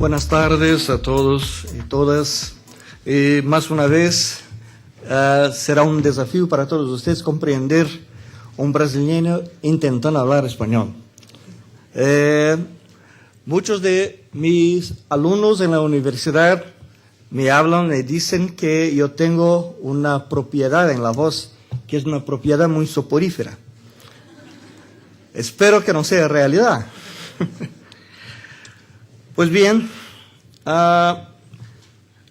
Buenas tardes a todos y todas. Más una vez, será un desafío para todos ustedes comprender un brasileño intentando hablar español. Muchos de mis alumnos en la universidad me hablan, me dicen que yo tengo una propiedad en la voz, que es una propiedad muy soporífera. Espero que no sea realidad. Pues bien,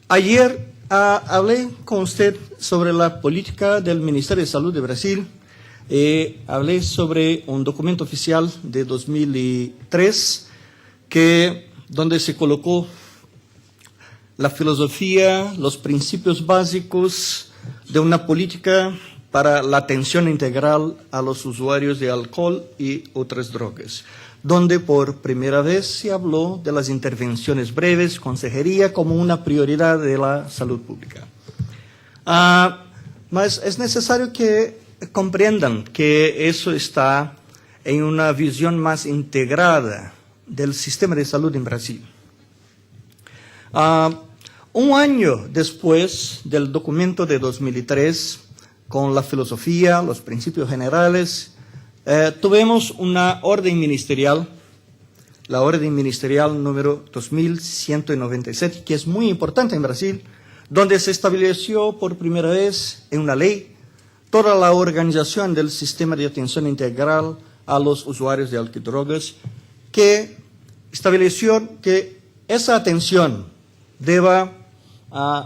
ayer hablé con usted sobre la política del Ministerio de Salud de Brasil. Hablé sobre un documento oficial de 2003 donde se colocó la filosofía, los principios básicos de una política para la atención integral a los usuarios de alcohol y otras drogas, donde por primera vez se habló de las intervenciones breves, consejería, como una prioridad de la salud pública. Mas es necesario que comprendan que eso está en una visión más integrada del sistema de salud en Brasil. Un año después del documento de 2003, con la filosofía, los principios generales, tuvimos una orden ministerial, la orden ministerial número 2197, que es muy importante en Brasil, donde se estableció por primera vez en una ley toda la organización del sistema de atención integral a los usuarios de alcohol y drogas, que estableció que esa atención deba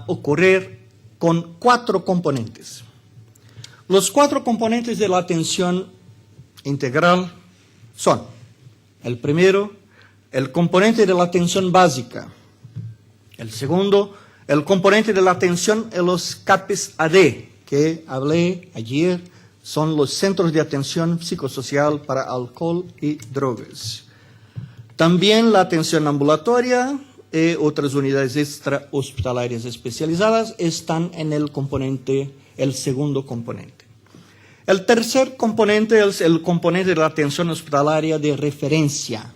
ocurrir con 4 componentes. Los 4 componentes de la atención integral son: el primero, el componente de la atención básica; el segundo, el componente de la atención en los CAPES AD, que hablé ayer, son los centros de atención psicosocial para alcohol y drogas. También la atención ambulatoria y otras unidades extrahospitalarias especializadas están en el segundo componente. El tercer componente es el componente de la atención hospitalaria de referencia,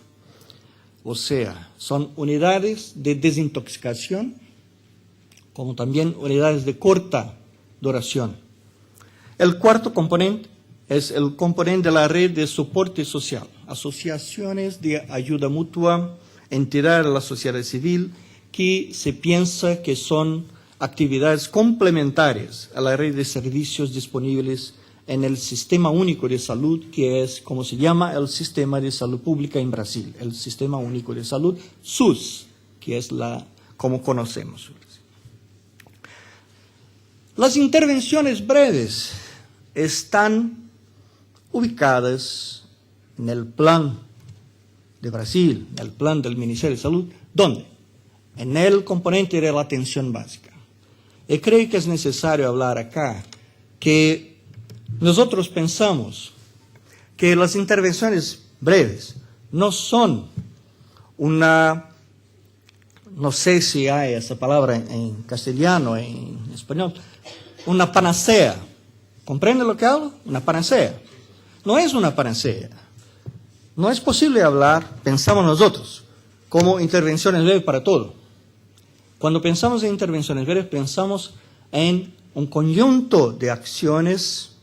o sea, son unidades de desintoxicación, como también unidades de corta duración. El cuarto componente es el componente de la red de soporte social, asociaciones de ayuda mutua, entidades de la sociedad civil, que se piensa que son actividades complementarias a la red de servicios disponibles en el Sistema Único de Salud, que es como se llama el Sistema de Salud Pública en Brasil, el Sistema Único de Salud, SUS, que es como conocemos. Las intervenciones breves están ubicadas en el plan de Brasil, en el plan del Ministerio de Salud. ¿Dónde? En el componente de la atención básica. Y creo que es necesario hablar acá que nosotros pensamos que las intervenciones breves no son no sé si hay esa palabra en castellano, en español, una panacea. ¿Comprende lo que hablo? Una panacea. No es una panacea. No es posible hablar, pensamos nosotros, como intervenciones breves para todo. Cuando pensamos en intervenciones breves, pensamos en un conjunto de acciones,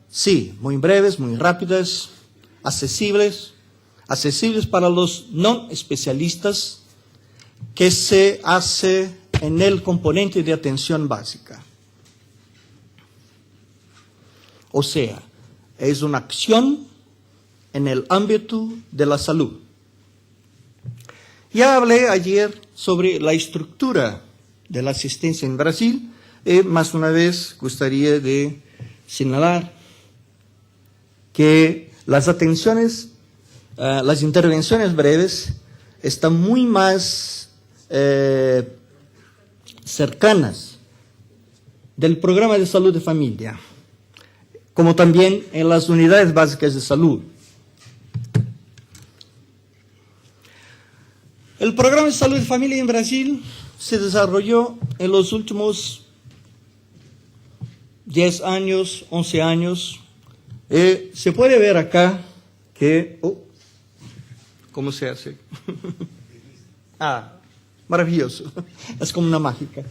sí, muy breves, muy rápidas, accesibles para los no especialistas, que se hace en el componente de atención básica. O sea, es una acción en el ámbito de la salud. Ya hablé ayer sobre la estructura de la asistencia en Brasil y más una vez gustaría de señalar que las intervenciones breves están muy más cercanas del programa de salud de familia, como también en las unidades básicas de salud. El programa de salud de familia en Brasil se desarrolló en los últimos 10 años, 11 años. Se puede ver acá que... ¿cómo se hace? Maravilloso. Es como una mágica.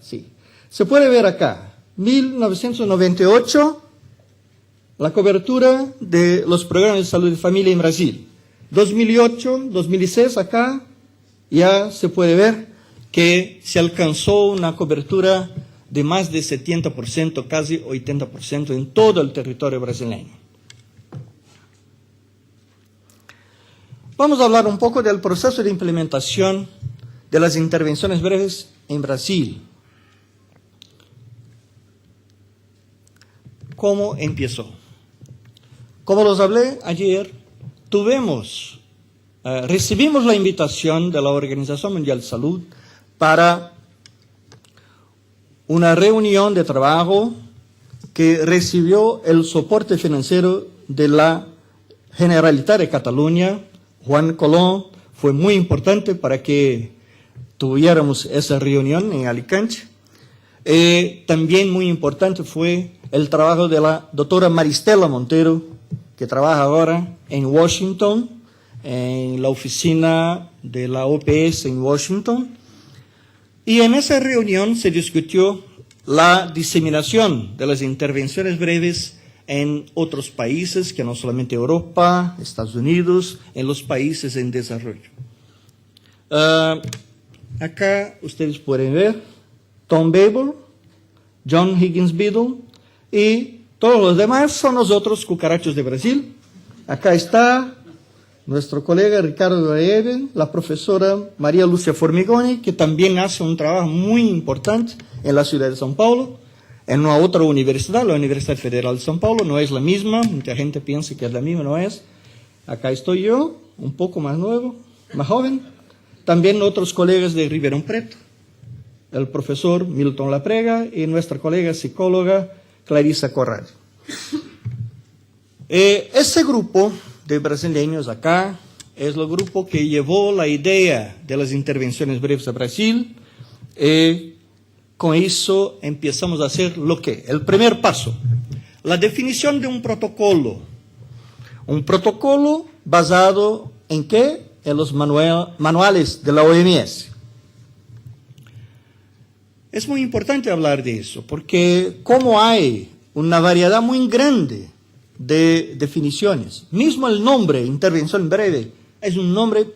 Sí. Se puede ver acá, 1998, la cobertura de los programas de salud de familia en Brasil. 2008, 2006, acá ya se puede ver que se alcanzó una cobertura de más de 70%, casi 80% en todo el territorio brasileño. Vamos a hablar un poco del proceso de implementación de las intervenciones breves en Brasil. ¿Cómo empezó? Como los hablé ayer, recibimos la invitación de la Organización Mundial de Salud para una reunión de trabajo que recibió el soporte financiero de la Generalitat de Cataluña. Juan Colón fue muy importante para que tuviéramos esa reunión en Alicante. También muy importante fue el trabajo de la doctora Maristela Montero, que trabaja ahora en Washington, en la oficina de la OPS en Washington. Y en esa reunión se discutió la diseminación de las intervenciones breves en otros países, que no solamente Europa, Estados Unidos, en los países en desarrollo. Acá ustedes pueden ver Tom Babel, John Higgins Beadle y todos los demás son los otros cucarachos de Brasil. Acá está nuestro colega Ricardo Aeve, la profesora María Lucia Formigoni, que también hace un trabajo muy importante en la ciudad de São Paulo, en una otra universidad, la Universidad Federal de São Paulo, no es la misma, mucha gente piensa que es la misma, no es. Acá estoy yo, un poco más nuevo, más joven. También otros colegas de Ribeirão Preto, el profesor Milton Laprega y nuestra colega psicóloga Clarissa Corral. Ese grupo de brasileños acá es el grupo que llevó la idea de las intervenciones breves a Brasil. Con eso empezamos a hacer lo que, el primer paso, la definición de un protocolo basado en qué, en los manuales de la OMS. Es muy importante hablar de eso, porque como hay una variedad muy grande de definiciones, mismo el nombre, intervención breve, es un nombre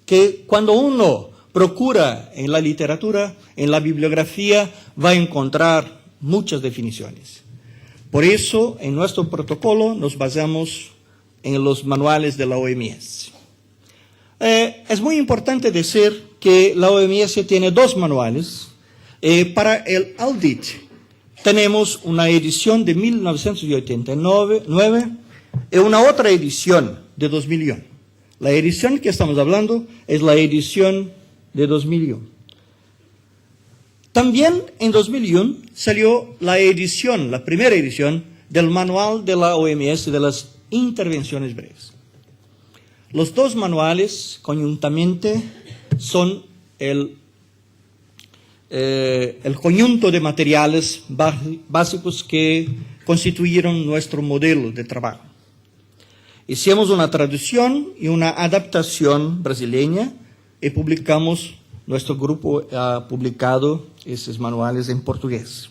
que cuando uno procura en la literatura, en la bibliografía, va a encontrar muchas definiciones. Por eso, en nuestro protocolo nos basamos en los manuales de la OMS. Es muy importante decir que la OMS tiene dos manuales. Para el audit tenemos una edición de 1989 y una otra edición de 2001. La edición que estamos hablando es la edición de 2001. También en 2001 salió la primera edición del manual de la OMS de las intervenciones breves. Los dos manuales, conjuntamente, son el conjunto de materiales básicos que constituyeron nuestro modelo de trabajo. Hicimos una traducción y una adaptación brasileña y nuestro grupo ha publicado esos manuales en portugués.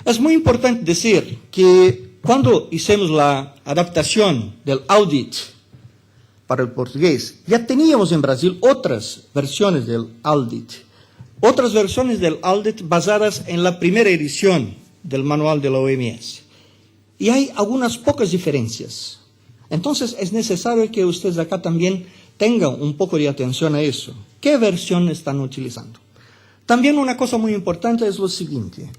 Es muy importante decir que cuando hicimos la adaptación del audit para el portugués, ya teníamos en Brasil otras versiones del audit basadas en la primera edición del manual de la OMS. Y hay algunas pocas diferencias. Entonces es necesario que ustedes acá también tengan un poco de atención a eso. ¿Qué versión están utilizando? También una cosa muy importante es lo siguiente.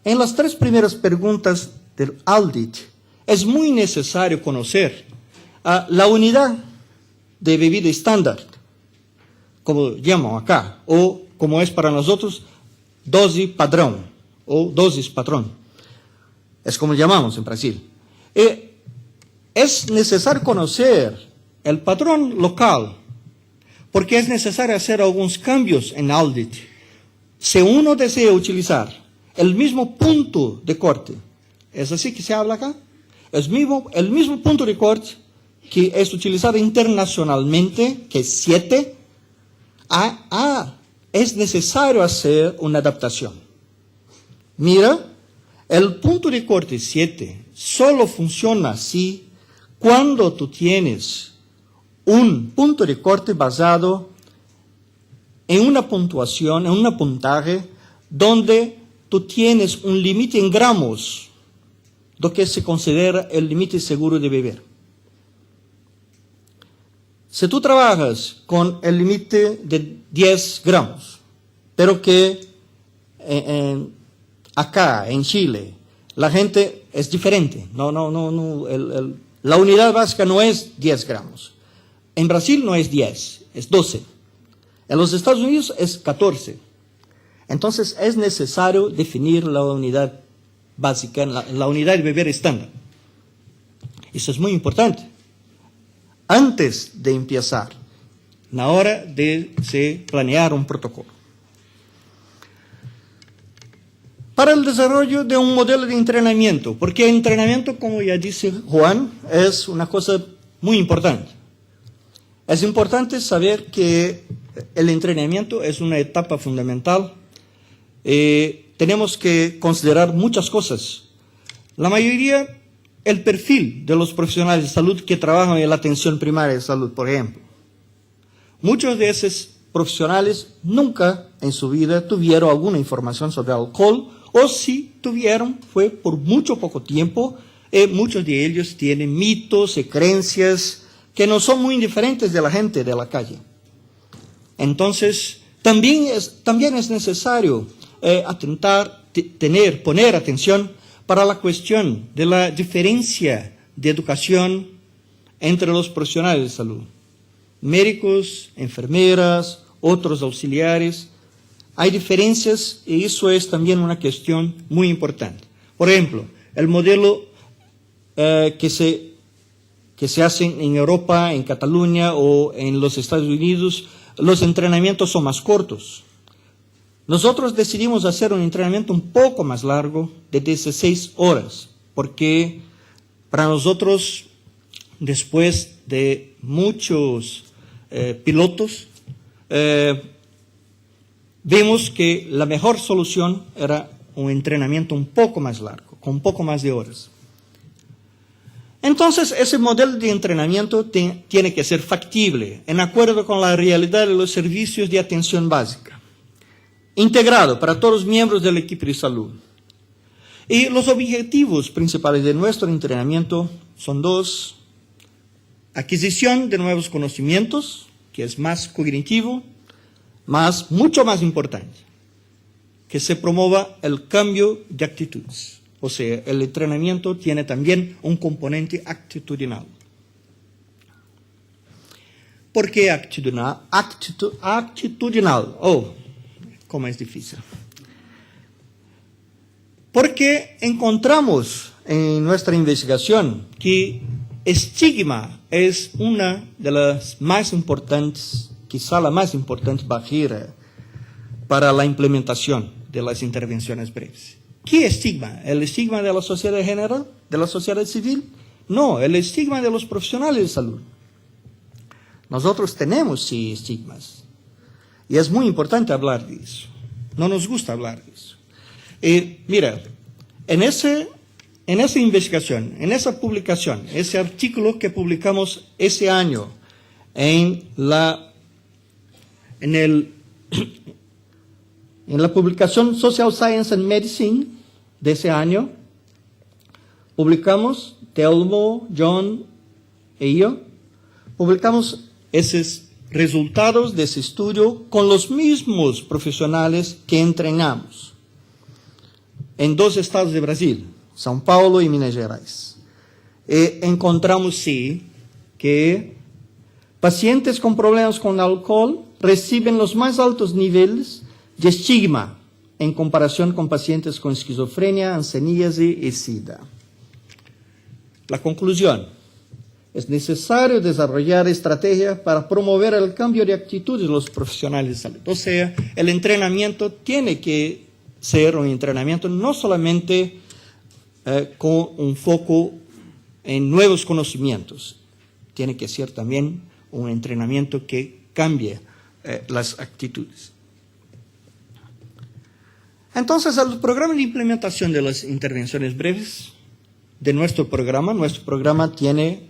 En las tres primeras preguntas del audit es muy necesario conocer la unidad de bebida estándar, como llaman acá, o como es para nosotros, dose padrón, o dosis patrón. Es como llamamos en Brasil. Es necesario conocer el patrón local, porque es necesario hacer algunos cambios en audit. Si uno desea utilizar el mismo punto de corte, ¿es así que se habla acá? El mismo punto de corte que es utilizada internacionalmente, que es 7, es necesario hacer una adaptación. Mira, el punto de corte 7 solo funciona así cuando tú tienes un punto de corte basado en una puntuación, en un puntaje, donde tú tienes un límite en gramos, lo que se considera el límite seguro de beber. Si tú trabajas con el límite de 10 gramos, pero que acá, en Chile, la gente es diferente. La unidad básica no es 10 gramos. En Brasil no es 10, es 12. En los Estados Unidos es 14. Entonces es necesario definir la unidad básica, la unidad de beber estándar. Eso es muy importante. Antes de empezar, en la hora de se planear un protocolo. Para el desarrollo de un modelo de entrenamiento, porque el entrenamiento, como ya dice Juan, es una cosa muy importante. Es importante saber que el entrenamiento es una etapa fundamental. Tenemos que considerar muchas cosas. La mayoría, el perfil de los profesionales de salud que trabajan en la atención primaria de salud, por ejemplo. Muchos de esos profesionales nunca en su vida tuvieron alguna información sobre alcohol, o si tuvieron fue por mucho poco tiempo. Muchos de ellos tienen mitos y creencias que no son muy diferentes de la gente de la calle. Entonces, también es necesario poner atención para la cuestión de la diferencia de educación entre los profesionales de salud. Médicos, enfermeras, otros auxiliares. Hay diferencias y eso es también una cuestión muy importante. Por ejemplo, el modelo que se hace en Europa, en Cataluña o en los Estados Unidos, los entrenamientos son más cortos. Nosotros decidimos hacer un entrenamiento un poco más largo, de 16 horas, porque para nosotros, después de muchos pilotos, vimos que la mejor solución era un entrenamiento un poco más largo, con un poco más de horas. Entonces, ese modelo de entrenamiento tiene que ser factible, en acuerdo con la realidad de los servicios de atención básica, integrado para todos los miembros del equipo de salud. Y los objetivos principales de nuestro entrenamiento son 2. Adquisición de nuevos conocimientos, que es más cognitivo, mucho más importante, que se promueva el cambio de actitudes. O sea, el entrenamiento tiene también un componente actitudinal. ¿Por qué actitudinal? Cómo es difícil. Porque encontramos en nuestra investigación que estigma es una de las más importantes, quizá la más importante barrera para la implementación de las intervenciones breves. ¿Qué estigma? ¿El estigma de la sociedad general? ¿De la sociedad civil? No, el estigma de los profesionales de salud. Nosotros tenemos sí estigmas. Y es muy importante hablar de eso. No nos gusta hablar de eso. Mira, en esa investigación, en esa publicación, ese artículo que publicamos ese año en la publicación Social Science and Medicine de ese año, publicamos, Telmo, John y yo, publicamos esos resultados de ese estudio con los mismos profesionales que entrenamos en 2 estados de Brasil, São Paulo y Minas Gerais. Encontramos, sí, que pacientes con problemas con alcohol reciben los más altos niveles de estigma en comparación con pacientes con esquizofrenia, ancianíase y SIDA. La conclusión: es necesario desarrollar estrategias para promover el cambio de actitud de los profesionales de salud. O sea, el entrenamiento tiene que ser un entrenamiento no solamente con un foco en nuevos conocimientos. tiene que ser también un entrenamiento que cambie las actitudes. Entonces, el programa de implementación de las intervenciones breves de nuestro programa tiene,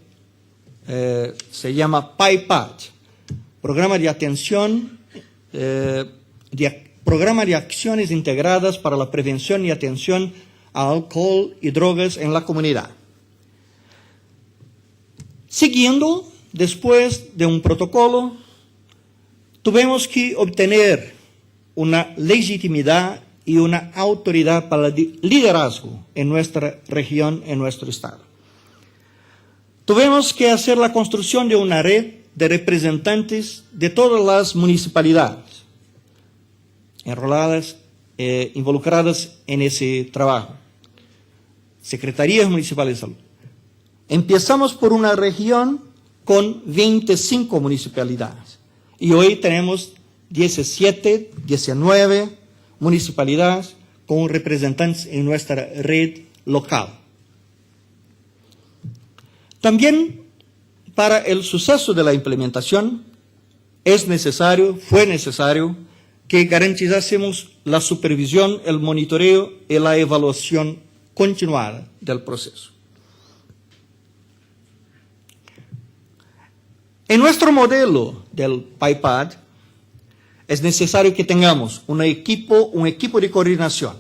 se llama PIPAD, Programa de Atención, Programa de Acciones Integradas para la Prevención y Atención a Alcohol y Drogas en la Comunidad. Siguiendo, después de un protocolo, tuvimos que obtener una legitimidad y una autoridad para el liderazgo en nuestra región, en nuestro estado. Tuvimos que hacer la construcción de una red de representantes de todas las municipalidades enroladas, involucradas en ese trabajo. Secretarías municipales de salud. Empezamos por una región con 25 municipalidades y hoy tenemos 17, 19 municipalidades con representantes en nuestra red local. También para el suceso de la implementación fue necesario que garantizásemos la supervisión, el monitoreo y la evaluación continuada del proceso. En nuestro modelo del PIPAD es necesario que tengamos un equipo de coordinación,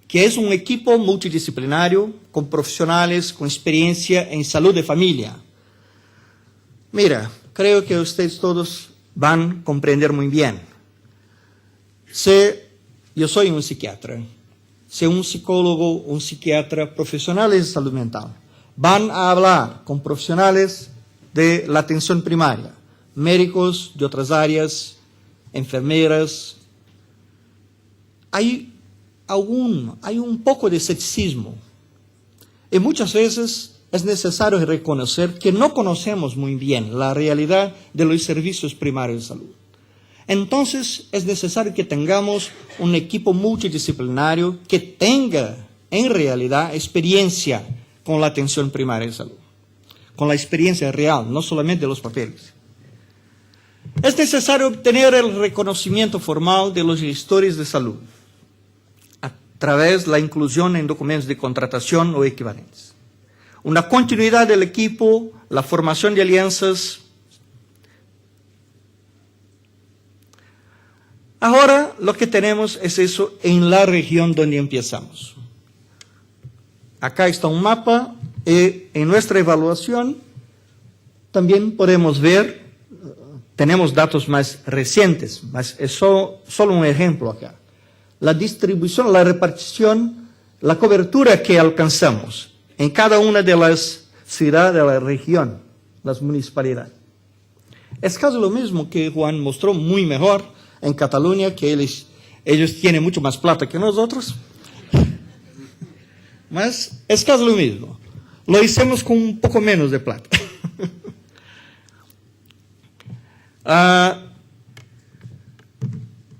que es un equipo multidisciplinario con profesionales con experiencia en salud de familia. Mira, creo que ustedes todos van a comprender muy bien. Yo soy un psiquiatra, si un psicólogo, un psiquiatra, profesionales de salud mental, van a hablar con profesionales de la atención primaria, médicos de otras áreas, enfermeras. Hay un poco de escepticismo y muchas veces es necesario reconocer que no conocemos muy bien la realidad de los servicios primarios de salud. Entonces es necesario que tengamos un equipo multidisciplinario que tenga en realidad experiencia con la atención primaria de salud, con la experiencia real, no solamente de los papeles. Es necesario obtener el reconocimiento formal de los gestores de salud a través de la inclusión en documentos de contratación o equivalentes. Una continuidad del equipo, la formación de alianzas. Ahora lo que tenemos es eso en la región donde empezamos. Acá está un mapa y en nuestra evaluación también podemos ver, tenemos datos más recientes, es solo un ejemplo acá. La distribución, la repartición, la cobertura que alcanzamos en cada una de las ciudades de la región, las municipalidades. Es casi lo mismo que Juan mostró muy mejor en Cataluña, que ellos tienen mucho más plata que nosotros. Mas es casi lo mismo. Lo hicimos con un poco menos de plata.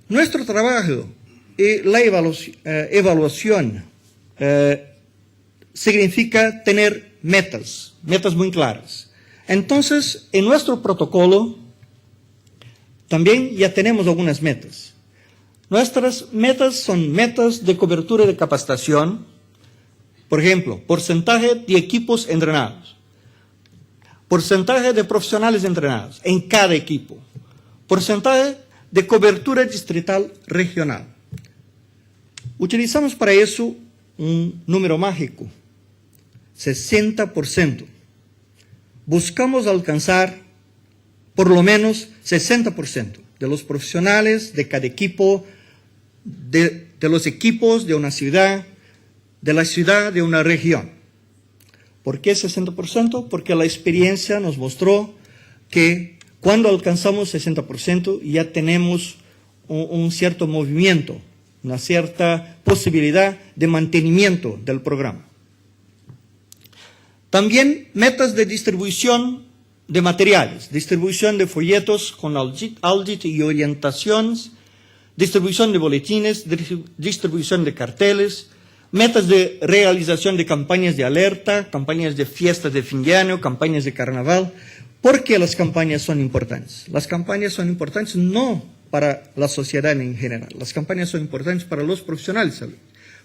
Nuestro trabajo y la evaluación significa tener metas muy claras. Entonces, en nuestro protocolo también ya tenemos algunas metas. Nuestras metas son metas de cobertura de capacitación. Por ejemplo, porcentaje de equipos entrenados, porcentaje de profesionales entrenados en cada equipo, porcentaje de cobertura distrital regional. Utilizamos para eso un número mágico, 60%. Buscamos alcanzar por lo menos 60% de los profesionales de cada equipo, de los equipos de una ciudad, de la ciudad de una región. ¿Por qué 60%? Porque la experiencia nos mostró que cuando alcanzamos 60% ya tenemos un cierto movimiento, una cierta posibilidad de mantenimiento del programa. También metas de distribución de materiales, distribución de folletos con audit y orientaciones, distribución de boletines, distribución de carteles, metas de realización de campañas de alerta, campañas de fiestas de fin de año, campañas de carnaval. ¿Por qué las campañas son importantes? Las campañas son importantes no para la sociedad en general, las campañas son importantes para los profesionales de salud,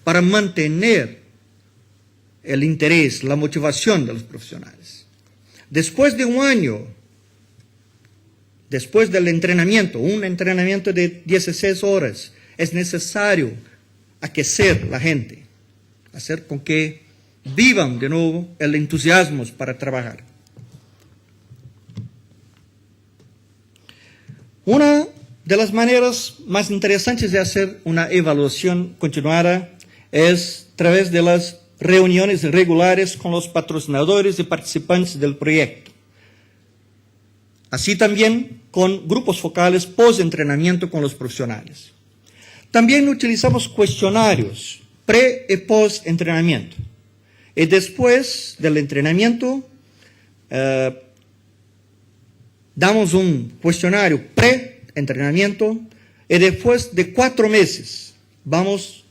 para mantener el interés, la motivación de los profesionales. Después de un año, después del entrenamiento, un entrenamiento de 16 horas, es necesario aquecer la gente, hacer con que vivan de nuevo el entusiasmo para trabajar. Una de las maneras más interesantes de hacer una evaluación continuada es a través de las reuniones regulares con los patrocinadores y participantes del proyecto. Así también con grupos focales post-entrenamiento con los profesionales. También utilizamos cuestionarios pre y post-entrenamiento. Y después del entrenamiento, damos un cuestionario pre-entrenamiento y después de 4 meses vamos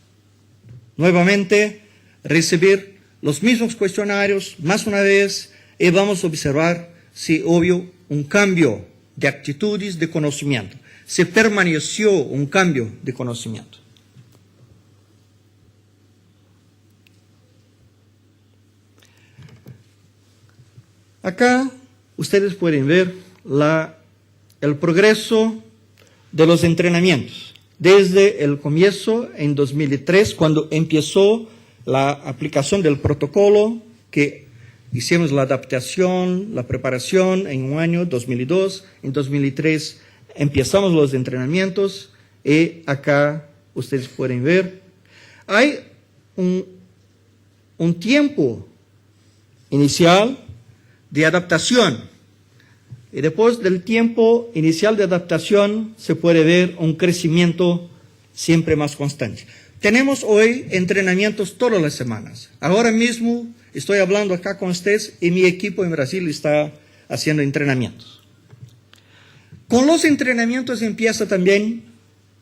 nuevamente a recibir los mismos cuestionarios más una vez y vamos a observar si hubo un cambio de actitudes de conocimiento, si permaneció un cambio de conocimiento. Acá ustedes pueden ver el progreso de los entrenamientos. Desde el comienzo, en 2003, cuando empezó la aplicación del protocolo, que hicimos la adaptación, la preparación en un año, 2002, en 2003 empezamos los entrenamientos y acá ustedes pueden ver, hay un tiempo inicial de adaptación. Y después del tiempo inicial de adaptación se puede ver un crecimiento siempre más constante. Tenemos hoy entrenamientos todas las semanas. Ahora mismo estoy hablando acá con ustedes y mi equipo en Brasil está haciendo entrenamientos. Con los entrenamientos empieza también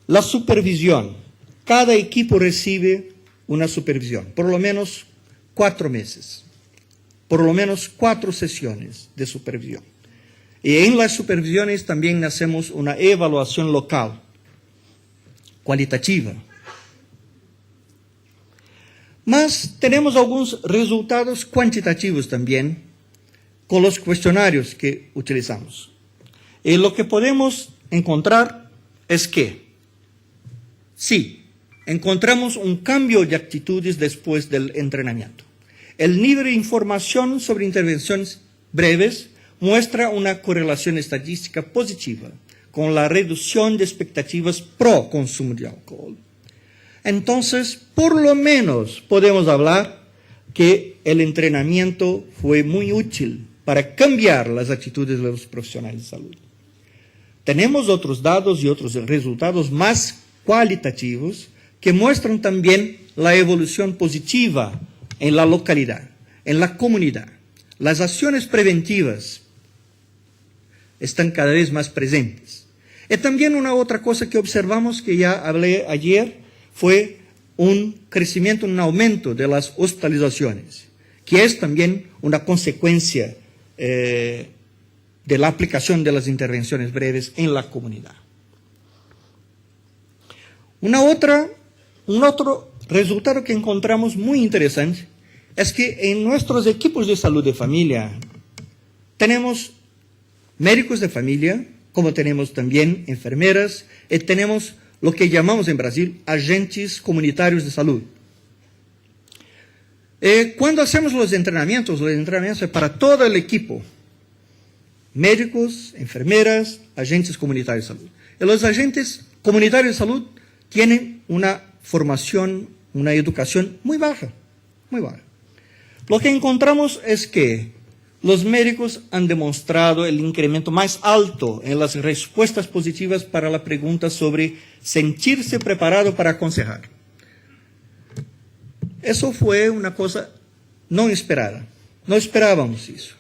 la supervisión. Cada equipo recibe una supervisión, por lo menos 4 meses, por lo menos 4 sesiones de supervisión. Y en las supervisiones también hacemos una evaluación local, cualitativa. Mas tenemos algunos resultados cuantitativos también con los cuestionarios que utilizamos. Y lo que podemos encontrar es que, sí, encontramos un cambio de actitudes después del entrenamiento. El nivel de información sobre intervenciones breves muestra una correlación estadística positiva con la reducción de expectativas pro consumo de alcohol. Entonces, por lo menos podemos hablar que el entrenamiento fue muy útil para cambiar las actitudes de los profesionales de salud. Tenemos otros datos y otros resultados más cualitativos que muestran también la evolución positiva en la localidad, en la comunidad. Las acciones preventivas están cada vez más presentes. Y también una otra cosa que observamos, que ya hablé ayer, fue un crecimiento, un aumento de las hospitalizaciones, que es también una consecuencia de la aplicación de las intervenciones breves en la comunidad. Un otro resultado que encontramos muy interesante es que en nuestros equipos de salud de familia tenemos médicos de familia, como tenemos también enfermeras, y tenemos lo que llamamos en Brasil agentes comunitarios de salud. Cuando hacemos los entrenamientos son para todo el equipo, médicos, enfermeras, agentes comunitarios de salud. Y los agentes comunitarios de salud tienen una formación, una educación muy baja, muy baja. Lo que encontramos es que los médicos han demostrado el incremento más alto en las respuestas positivas para la pregunta sobre sentirse preparado para aconsejar. Eso fue una cosa no esperada. No esperábamos eso.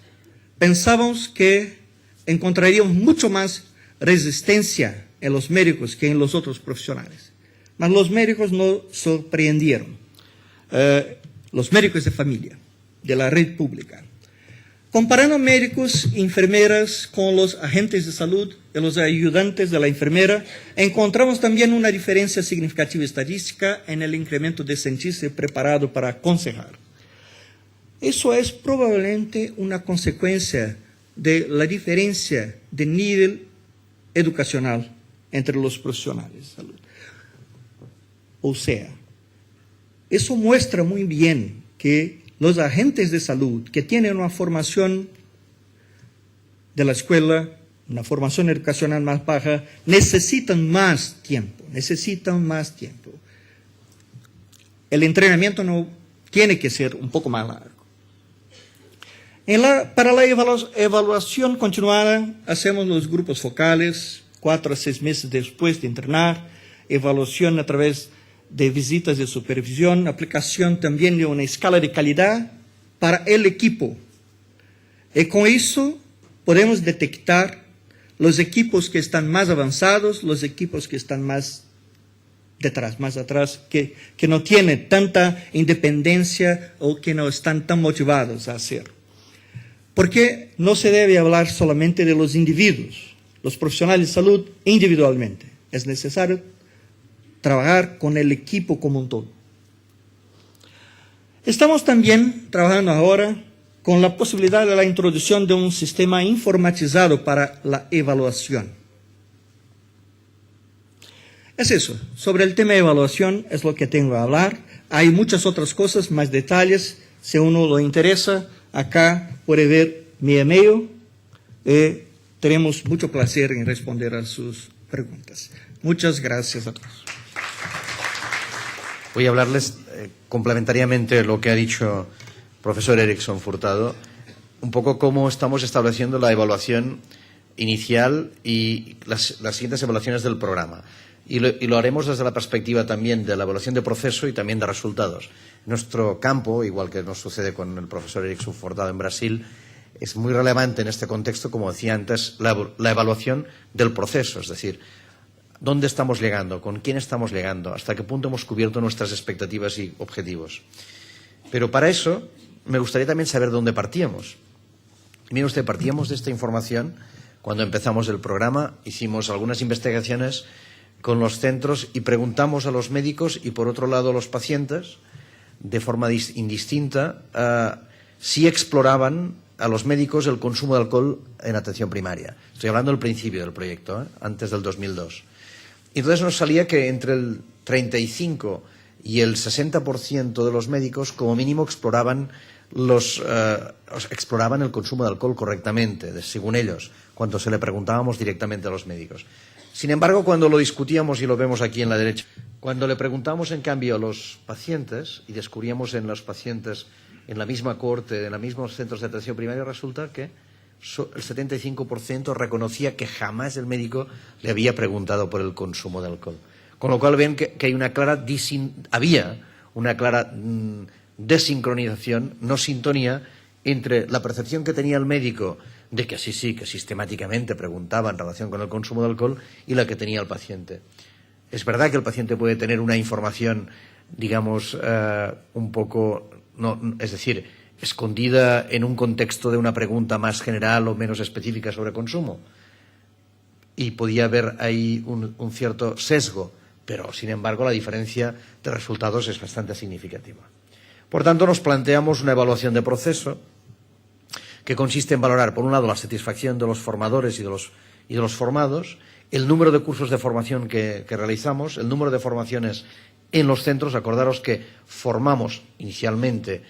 Pensábamos que encontraríamos mucho más resistencia en los médicos que en los otros profesionales. Mas los médicos nos sorprendieron. los médicos de familia de la red pública. Comparando médicos y enfermeras con los agentes de salud y los ayudantes de la enfermera, encontramos también una diferencia significativa estadística en el incremento de sentirse preparado para aconsejar. Eso es probablemente una consecuencia de la diferencia de nivel educacional entre los profesionales de salud. O sea, eso muestra muy bien que los agentes de salud que tienen una formación de la escuela, una formación educacional más baja, necesitan más tiempo. El entrenamiento no tiene que ser un poco más largo. Para la evaluación continuada, hacemos los grupos focales, 4 a 6 meses después de entrenar, evaluación a través de visitas de supervisión, aplicación también de una escala de calidad para el equipo. Y con eso podemos detectar los equipos que están más avanzados, los equipos que están más atrás, que no tienen tanta independencia o que no están tan motivados a hacer. Porque no se debe hablar solamente de los individuos, los profesionales de salud individualmente. Es necesario trabajar con el equipo como un todo. Estamos también trabajando ahora con la posibilidad de la introducción de un sistema informatizado para la evaluación. Es eso, sobre el tema de evaluación es lo que tengo que hablar. Hay muchas otras cosas, más detalles, si a uno lo interesa, acá puede ver mi email. Tenemos mucho placer en responder a sus preguntas. Muchas gracias a todos. Voy a hablarles complementariamente lo que ha dicho el profesor Erickson Furtado, un poco cómo estamos estableciendo la evaluación inicial y las siguientes evaluaciones del programa. Y lo haremos desde la perspectiva también de la evaluación de proceso y también de resultados. Nuestro campo, igual que nos sucede con el profesor Erickson Furtado en Brasil, es muy relevante en este contexto, como decía antes, la evaluación del proceso, es decir, ¿dónde estamos llegando? ¿Con quién estamos llegando? ¿Hasta qué punto hemos cubierto nuestras expectativas y objetivos? Pero para eso me gustaría también saber dónde partíamos. Mire usted, partíamos de esta información cuando empezamos el programa, hicimos algunas investigaciones con los centros y preguntamos a los médicos y, por otro lado, a los pacientes, de forma indistinta, si exploraban a los médicos el consumo de alcohol en atención primaria. Estoy hablando del principio del proyecto, antes del 2002. Y entonces nos salía que entre el 35 y el 60% de los médicos, como mínimo, exploraban el consumo de alcohol correctamente, según ellos, cuando se le preguntábamos directamente a los médicos. Sin embargo, cuando lo discutíamos, y lo vemos aquí en la derecha, cuando le preguntábamos, en cambio, a los pacientes, y descubríamos en los pacientes, en la misma cohorte, en los mismos centros de atención primaria, resulta que el 75% reconocía que jamás el médico le había preguntado por el consumo de alcohol. Con lo cual ven que hay había una clara desincronización, no sintonía, entre la percepción que tenía el médico de que sí, que sistemáticamente preguntaba en relación con el consumo de alcohol y la que tenía el paciente. Es verdad que el paciente puede tener una información, digamos, un poco, es decir, escondida en un contexto de una pregunta más general o menos específica sobre consumo. Y podía haber ahí un cierto sesgo, pero, sin embargo, la diferencia de resultados es bastante significativa. Por tanto, nos planteamos una evaluación de proceso que consiste en valorar, por un lado, la satisfacción de los formadores y de los formados, el número de cursos de formación que realizamos, el número de formaciones en los centros. Acordaros que formamos inicialmente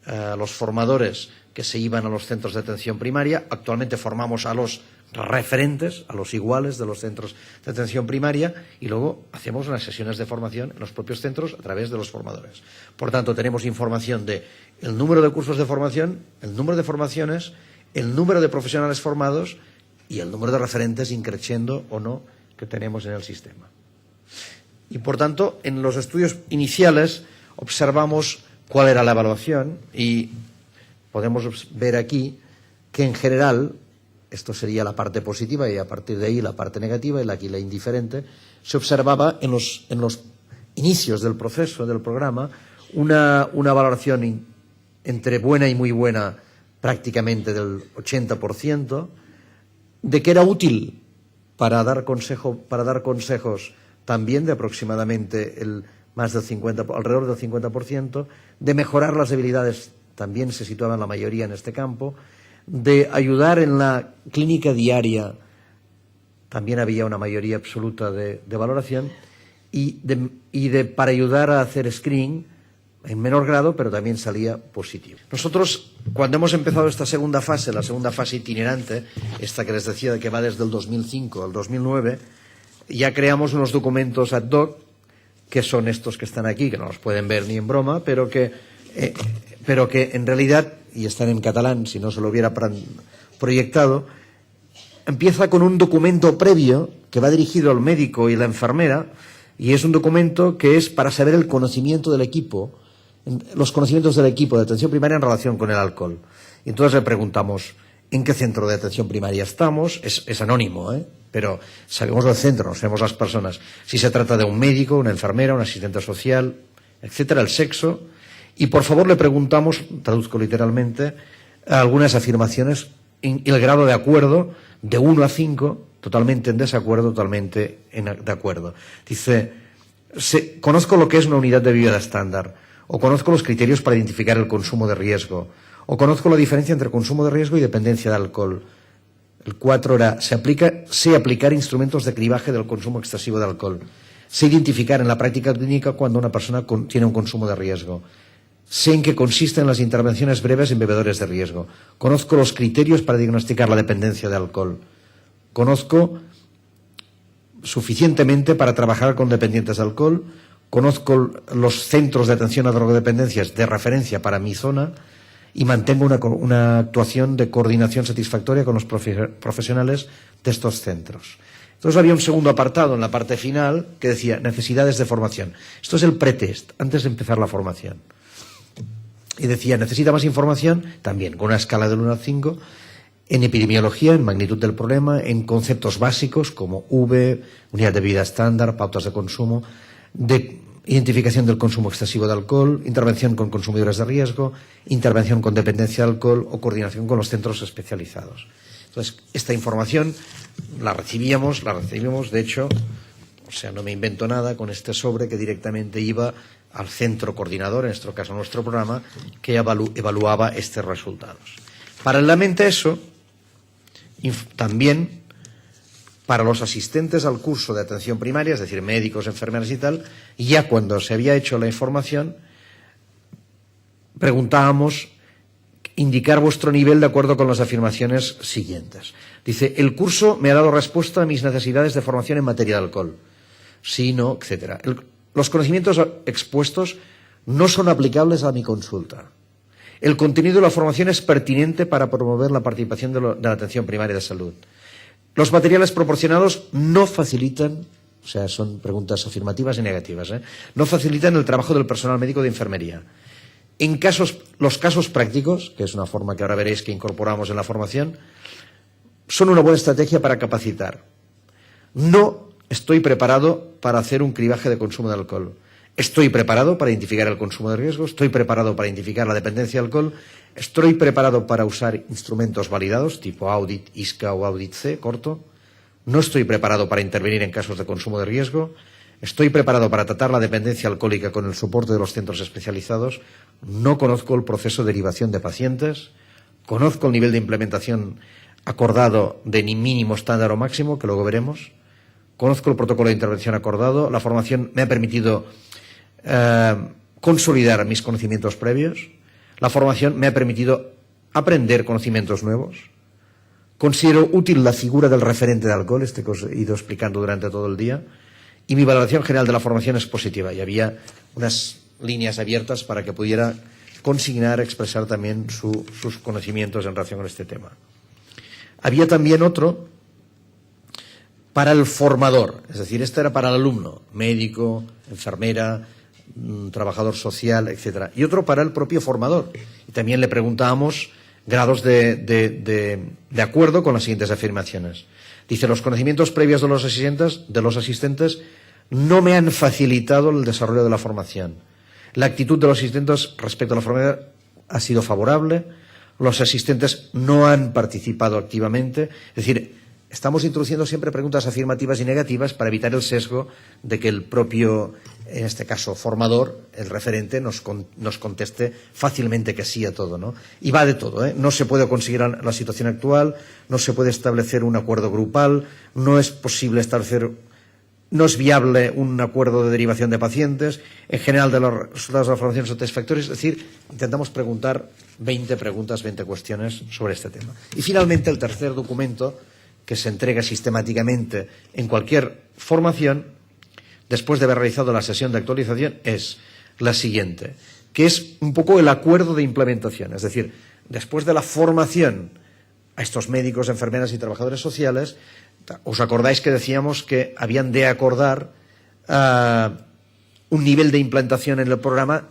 a los formadores que se iban a los centros de atención primaria. Actualmente formamos a los referentes, a los iguales de los centros de atención primaria, y luego hacemos unas sesiones de formación en los propios centros a través de los formadores. Por tanto, tenemos información de el número de cursos de formación, el número de formaciones, el número de profesionales formados y el número de referentes increciendo o no que tenemos en el sistema. Y, por tanto, en los estudios iniciales observamos cuál era la evaluación y podemos ver aquí que, en general, esto sería la parte positiva y a partir de ahí la parte negativa y aquí la indiferente, se observaba en los inicios del proceso, del programa, una valoración entre buena y muy buena, prácticamente del 80%, de que era útil para dar consejos también de aproximadamente alrededor del 50%, de mejorar las debilidades, también se situaba en la mayoría en este campo, de ayudar en la clínica diaria, también había una mayoría absoluta de valoración, para ayudar a hacer screening en menor grado, pero también salía positivo. Nosotros, cuando hemos empezado esta segunda fase, la segunda fase itinerante, esta que les decía que va desde el 2005 al 2009, ya creamos unos documentos ad hoc, que son estos que están aquí, que no los pueden ver ni en broma, pero que en realidad, y están en catalán, si no se lo hubiera proyectado, empieza con un documento previo que va dirigido al médico y la enfermera, y es un documento que es para saber el conocimiento del equipo, los conocimientos del equipo de atención primaria en relación con el alcohol. Y entonces le preguntamos en qué centro de atención primaria estamos, es anónimo, pero sabemos el centro, sabemos las personas, si se trata de un médico, una enfermera, un asistente social, etcétera, el sexo, y por favor le preguntamos, traduzco literalmente, algunas afirmaciones y el grado de acuerdo de 1 a 5, totalmente en desacuerdo, totalmente de acuerdo. Dice, conozco lo que es una unidad de vida estándar, o conozco los criterios para identificar el consumo de riesgo, o conozco la diferencia entre consumo de riesgo y dependencia de alcohol. El 4 era, sé aplicar instrumentos de cribaje del consumo excesivo de alcohol. Sé identificar en la práctica clínica cuando una persona tiene un consumo de riesgo. Sé en qué consisten las intervenciones breves en bebedores de riesgo. Conozco los criterios para diagnosticar la dependencia de alcohol. Conozco suficientemente para trabajar con dependientes de alcohol. Conozco los centros de atención a drogodependencias de referencia para mi zona y mantengo una actuación de coordinación satisfactoria con los profesionales de estos centros. Entonces había un segundo apartado en la parte final que decía necesidades de formación. Esto es el pretest, antes de empezar la formación. Y decía, necesita más información, también con una escala del 1 al 5, en epidemiología, en magnitud del problema, en conceptos básicos como V, unidad de vida estándar, pautas de consumo, de identificación del consumo excesivo de alcohol, intervención con consumidores de riesgo, intervención con dependencia de alcohol o coordinación con los centros especializados. Entonces, esta información la recibimos, de hecho, o sea, no me invento nada, con este sobre que directamente iba al centro coordinador, en este caso nuestro programa, que evaluaba estos resultados. Paralelamente a eso, también para los asistentes al curso de atención primaria, es decir, médicos, enfermeras y tal, ya cuando se había hecho la información, preguntábamos indicar vuestro nivel de acuerdo con las afirmaciones siguientes. Dice, el curso me ha dado respuesta a mis necesidades de formación en materia de alcohol. Sí, no, etcétera. Los conocimientos expuestos no son aplicables a mi consulta. El contenido de la formación es pertinente para promover la participación de la atención primaria de salud. Los materiales proporcionados no facilitan, o sea, son preguntas afirmativas y negativas, no facilitan el trabajo del personal médico de enfermería. Los casos prácticos, que es una forma que ahora veréis que incorporamos en la formación, son una buena estrategia para capacitar. No estoy preparado para hacer un cribaje de consumo de alcohol. Estoy preparado para identificar el consumo de riesgo, estoy preparado para identificar la dependencia de alcohol, estoy preparado para usar instrumentos validados, tipo Audit ISCA o Audit C, corto. No estoy preparado para intervenir en casos de consumo de riesgo. Estoy preparado para tratar la dependencia alcohólica con el soporte de los centros especializados. No conozco el proceso de derivación de pacientes. Conozco el nivel de implementación acordado de ni mínimo, estándar o máximo, que luego veremos. Conozco el protocolo de intervención acordado. La formación me ha permitido consolidar mis conocimientos previos. La formación me ha permitido aprender conocimientos nuevos. Considero útil la figura del referente de alcohol, que os he ido explicando durante todo el día. Y mi valoración general de la formación es positiva. Y había unas líneas abiertas para que pudiera consignar, expresar también sus conocimientos en relación con este tema. Había también otro para el formador, es decir, este era para el alumno, médico, enfermera, trabajador social, etcétera, y otro para el propio formador. Y también le preguntábamos grados de acuerdo con las siguientes afirmaciones. Dice, los conocimientos previos de los asistentes no me han facilitado el desarrollo de la formación. La actitud de los asistentes respecto a la enfermedad ha sido favorable. Los asistentes no han participado activamente. Es decir, estamos introduciendo siempre preguntas afirmativas y negativas para evitar el sesgo de que el propio, en este caso, formador, el referente, nos conteste fácilmente que sí a todo, ¿no? Y va de todo, ¿eh? No se puede conseguir la situación actual, no se puede establecer un acuerdo grupal, no es posible establecer, no es viable un acuerdo de derivación de pacientes, en general de los resultados de la formación son satisfactorios. Es decir, intentamos preguntar 20 preguntas, 20 cuestiones sobre este tema. Y finalmente, el tercer documento que se entrega sistemáticamente en cualquier formación, después de haber realizado la sesión de actualización, es la siguiente, que es un poco el acuerdo de implementación. Es decir, después de la formación a estos médicos, enfermeras y trabajadores sociales, os acordáis que decíamos que habían de acordar un nivel de implantación en el programa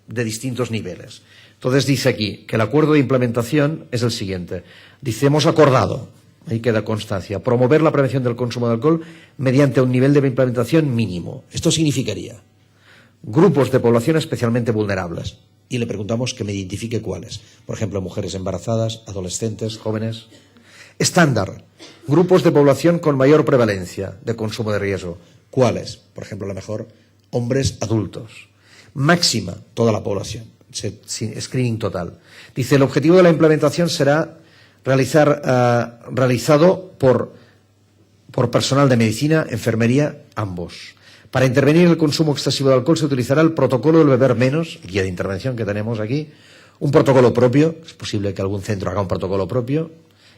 de distintos niveles. Entonces dice aquí que el acuerdo de implementación es el siguiente. Dice, hemos acordado, ahí queda constancia, promover la prevención del consumo de alcohol mediante un nivel de implementación mínimo. Esto significaría grupos de población especialmente vulnerables. Y le preguntamos que me identifique cuáles. Por ejemplo, mujeres embarazadas, adolescentes, jóvenes. Estándar, grupos de población con mayor prevalencia de consumo de riesgo. ¿Cuáles? Por ejemplo, a lo mejor, hombres adultos. Máxima, toda la población. Screening total. Dice, el objetivo de la implementación será realizado por personal de medicina, enfermería, ambos. Para intervenir en el consumo excesivo de alcohol se utilizará el protocolo del beber menos, guía de intervención que tenemos aquí, un protocolo propio, es posible que algún centro haga un protocolo propio,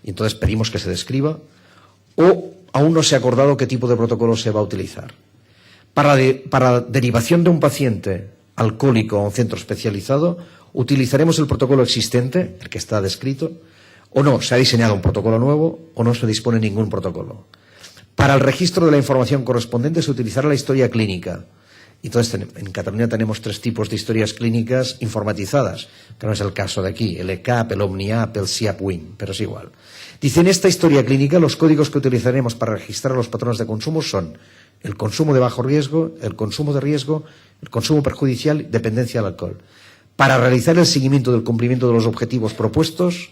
y entonces pedimos que se describa, o aún no se ha acordado qué tipo de protocolo se va a utilizar. Para derivación de un paciente alcohólico a un centro especializado, utilizaremos el protocolo existente, el que está descrito, o no, se ha diseñado un protocolo nuevo, o no se dispone ningún protocolo. Para el registro de la información correspondiente se utilizará la historia clínica. Entonces, en Cataluña tenemos 3 tipos de historias clínicas informatizadas, que no es el caso de aquí, el ECAP, el OmniApp, el SIAP-WIN, pero es igual. Dice, en esta historia clínica, los códigos que utilizaremos para registrar los patrones de consumo son el consumo de bajo riesgo, el consumo de riesgo, el consumo perjudicial y dependencia al alcohol. Para realizar el seguimiento del cumplimiento de los objetivos propuestos,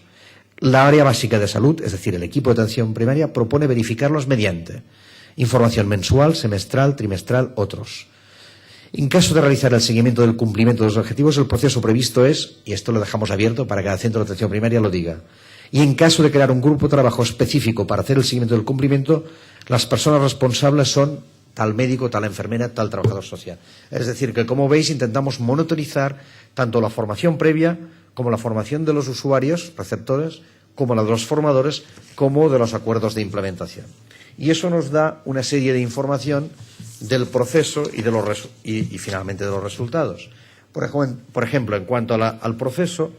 la área básica de salud, es decir, el equipo de atención primaria, propone verificarlos mediante información mensual, semestral, trimestral, otros. En caso de realizar el seguimiento del cumplimiento de los objetivos, el proceso previsto es, y esto lo dejamos abierto para que cada centro de atención primaria lo diga, y en caso de crear un grupo de trabajo específico para hacer el seguimiento del cumplimiento, las personas responsables son tal médico, tal enfermera, tal trabajador social. Es decir, que como veis intentamos monitorizar tanto la formación previa como la formación de los usuarios, receptores, como la de los formadores, como de los acuerdos de implementación. Y eso nos da una serie de información del proceso y finalmente de los resultados. Por ejemplo, en cuanto al proceso,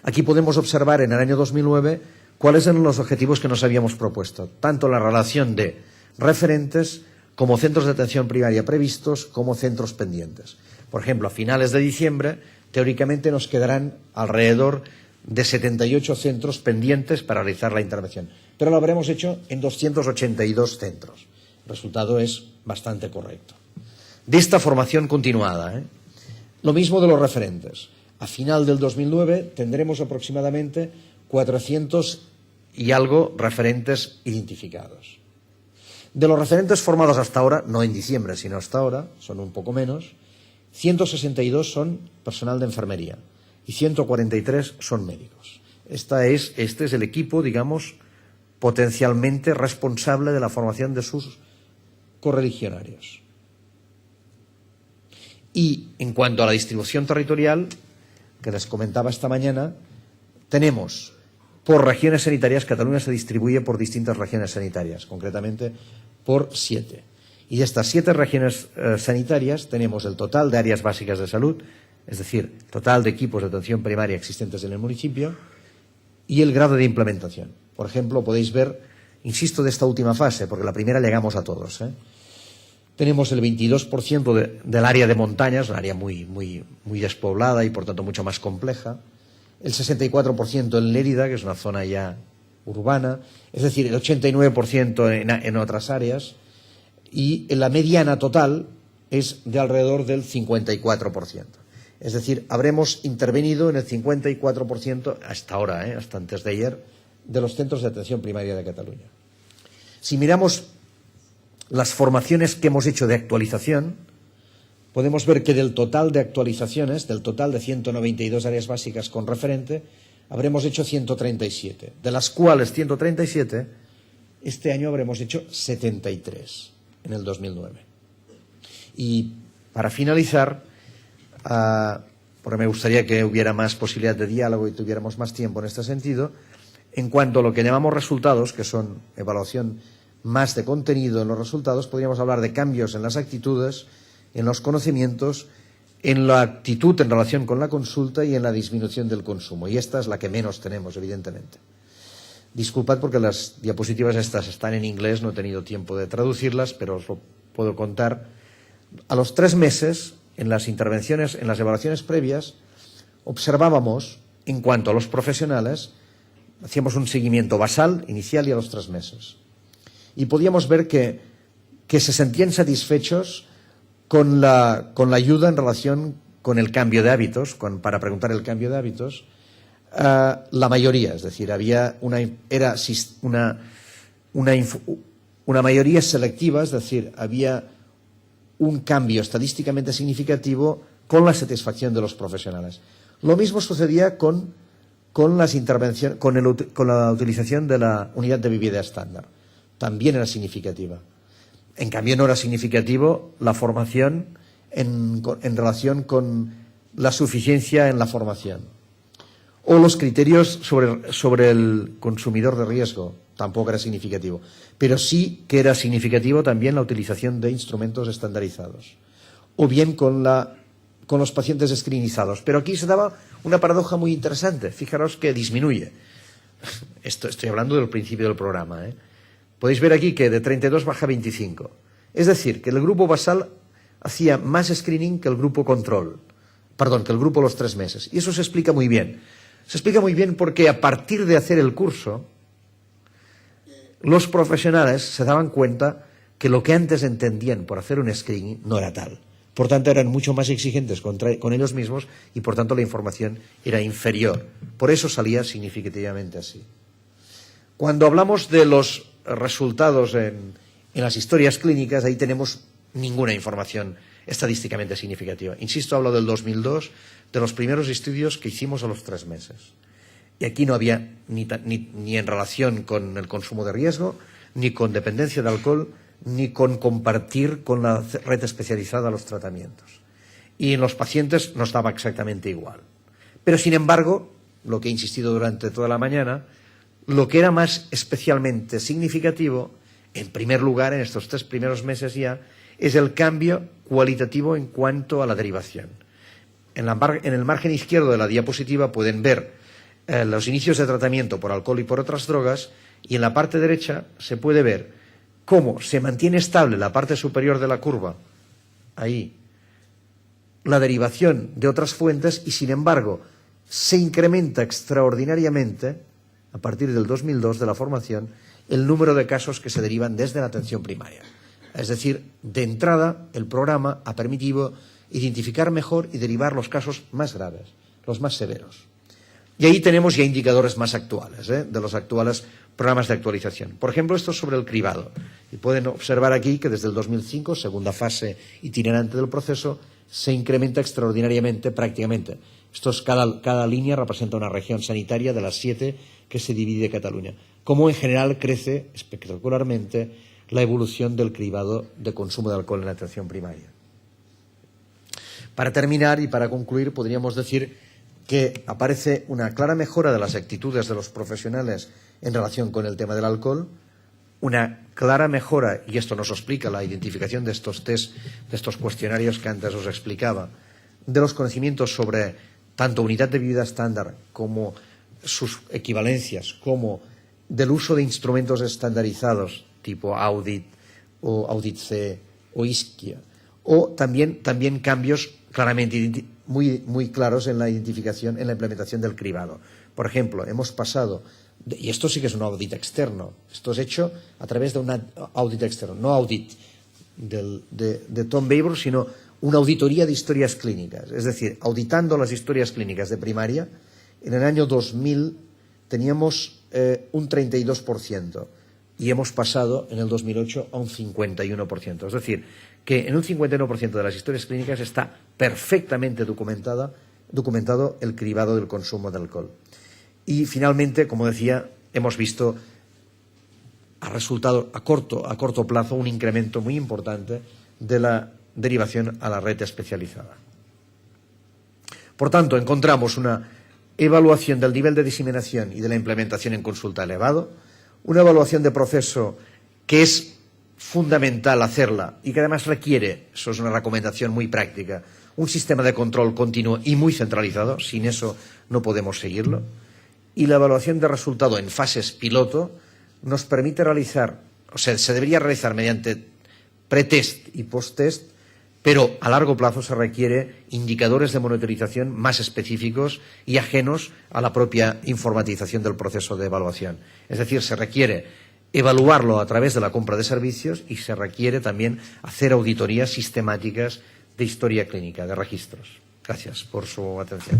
aquí podemos observar en el año 2009 cuáles eran los objetivos que nos habíamos propuesto, tanto la relación de referentes como centros de atención primaria previstos como centros pendientes. Por ejemplo, a finales de diciembre, teóricamente nos quedarán alrededor de 78 centros pendientes para realizar la intervención, pero lo habremos hecho en 282 centros. El resultado es bastante correcto. De esta formación continuada, lo mismo de los referentes. A final del 2009 tendremos aproximadamente 400 y algo referentes identificados. De los referentes formados hasta ahora, no en diciembre, sino hasta ahora, son un poco menos, 162 son personal de enfermería y 143 son médicos. Este es el equipo, digamos, potencialmente responsable de la formación de sus correligionarios. Y en cuanto a la distribución territorial, que les comentaba esta mañana, tenemos por regiones sanitarias, Cataluña se distribuye por distintas regiones sanitarias, concretamente por 7. Y de estas 7 regiones sanitarias tenemos el total de áreas básicas de salud, es decir, total de equipos de atención primaria existentes en el municipio, y el grado de implementación. Por ejemplo, podéis ver, insisto, de esta última fase, porque la primera llegamos a todos. Tenemos el 22% del área de montañas, un área muy despoblada y por tanto mucho más compleja. El 64% en Lérida, que es una zona ya urbana, es decir, el 89% en otras áreas, y en la mediana total es de alrededor del 54%. Es decir, habremos intervenido en el 54% hasta ahora, hasta antes de ayer, de los centros de atención primaria de Cataluña. Si miramos las formaciones que hemos hecho de actualización, podemos ver que del total de actualizaciones, del total de 192 áreas básicas con referente, habremos hecho 137, de las cuales 137 este año habremos hecho 73 en el 2009. Y para finalizar, porque me gustaría que hubiera más posibilidad de diálogo y tuviéramos más tiempo en este sentido, en cuanto a lo que llamamos resultados, que son evaluación más de contenido en los resultados, podríamos hablar de cambios en las actitudes, en los conocimientos, en la actitud en relación con la consulta y en la disminución del consumo. Y esta es la que menos tenemos, evidentemente. Disculpad porque las diapositivas estas están en inglés, no he tenido tiempo de traducirlas, pero os lo puedo contar. A los 3 meses, en las intervenciones, en las evaluaciones previas, observábamos, en cuanto a los profesionales, hacíamos un seguimiento basal, inicial y a los 3 meses. Y podíamos ver que se sentían satisfechos con la ayuda en relación con el cambio de hábitos, para preguntar el cambio de hábitos, la mayoría, es decir, había una mayoría selectiva, es decir, había un cambio estadísticamente significativo con la satisfacción de los profesionales. Lo mismo sucedía con las intervenciones, con la utilización de la unidad de vivienda estándar. También era significativa. En cambio, no era significativo la formación en relación con la suficiencia en la formación. O los criterios sobre el consumidor de riesgo, tampoco era significativo. Pero sí que era significativo también la utilización de instrumentos estandarizados. O bien con los pacientes screenizados. Pero aquí se daba una paradoja muy interesante. Fijaros que disminuye. Estoy hablando del principio del programa. Podéis ver aquí que de 32 baja a 25. Es decir, que el grupo basal hacía más screening que el grupo control. Perdón, que el grupo los 3 meses. Y eso se explica muy bien. Se explica muy bien porque a partir de hacer el curso, los profesionales se daban cuenta que lo que antes entendían por hacer un screening no era tal. Por tanto, eran mucho más exigentes con ellos mismos y, por tanto, la información era inferior. Por eso salía significativamente así. Cuando hablamos de los resultados en las historias clínicas, ahí tenemos ninguna información estadísticamente significativa. Insisto, hablo del 2002, de los primeros estudios que hicimos a los 3 meses. Y aquí no había ni en relación con el consumo de riesgo, ni con dependencia de alcohol, ni con compartir con la red especializada los tratamientos. Y en los pacientes nos daba exactamente igual. Pero, sin embargo, lo que he insistido durante toda la mañana, lo que era más especialmente significativo, en primer lugar, en estos 3 primeros meses ya, es el cambio cualitativo en cuanto a la derivación. En el margen izquierdo de la diapositiva pueden ver los inicios de tratamiento por alcohol y por otras drogas, y en la parte derecha se puede ver cómo se mantiene estable la parte superior de la curva, ahí, la derivación de otras fuentes, y sin embargo se incrementa extraordinariamente, a partir del 2002 de la formación, el número de casos que se derivan desde la atención primaria. Es decir, de entrada, el programa ha permitido identificar mejor y derivar los casos más graves, los más severos. Y ahí tenemos ya indicadores más actuales, de los actuales programas de actualización. Por ejemplo, esto es sobre el cribado. Y pueden observar aquí que desde el 2005, segunda fase itinerante del proceso, se incrementa extraordinariamente, prácticamente. Esto es cada línea representa una región sanitaria de las 7 que se divide Cataluña. Como en general crece espectacularmente la evolución del cribado de consumo de alcohol en la atención primaria. Para terminar y para concluir, podríamos decir que aparece una clara mejora de las actitudes de los profesionales en relación con el tema del alcohol, una clara mejora, y esto nos explica la identificación de estos test, de estos cuestionarios que antes os explicaba, de los conocimientos sobre tanto unidad de medida estándar como sus equivalencias, como del uso de instrumentos estandarizados tipo Audit o Audit C o ISQIA, o también cambios claramente muy claros en la identificación, en la implementación del cribado. Por ejemplo, hemos pasado, y esto sí que es un audit externo, esto es hecho a través de un audit externo, no audit de Tom Babor, sino una auditoría de historias clínicas. Es decir, auditando las historias clínicas de primaria, en el año 2000 teníamos un 32% y hemos pasado en el 2008 a un 51%. Es decir, que en un 51% de las historias clínicas está perfectamente documentado el cribado del consumo de alcohol. Y finalmente, como decía, hemos visto ha resultado a corto plazo un incremento muy importante de la derivación a la red especializada. Por tanto, encontramos una evaluación del nivel de diseminación y de la implementación en consulta elevado, una evaluación de proceso que es fundamental hacerla y que además requiere, eso es una recomendación muy práctica, un sistema de control continuo y muy centralizado, sin eso no podemos seguirlo, y la evaluación de resultado en fases piloto nos permite realizar, o sea, se debería realizar mediante pretest y post-test, pero a largo plazo se requiere indicadores de monitorización más específicos y ajenos a la propia informatización del proceso de evaluación. Es decir, se requiere evaluarlo a través de la compra de servicios y se requiere también hacer auditorías sistemáticas de historia clínica, de registros. Gracias por su atención.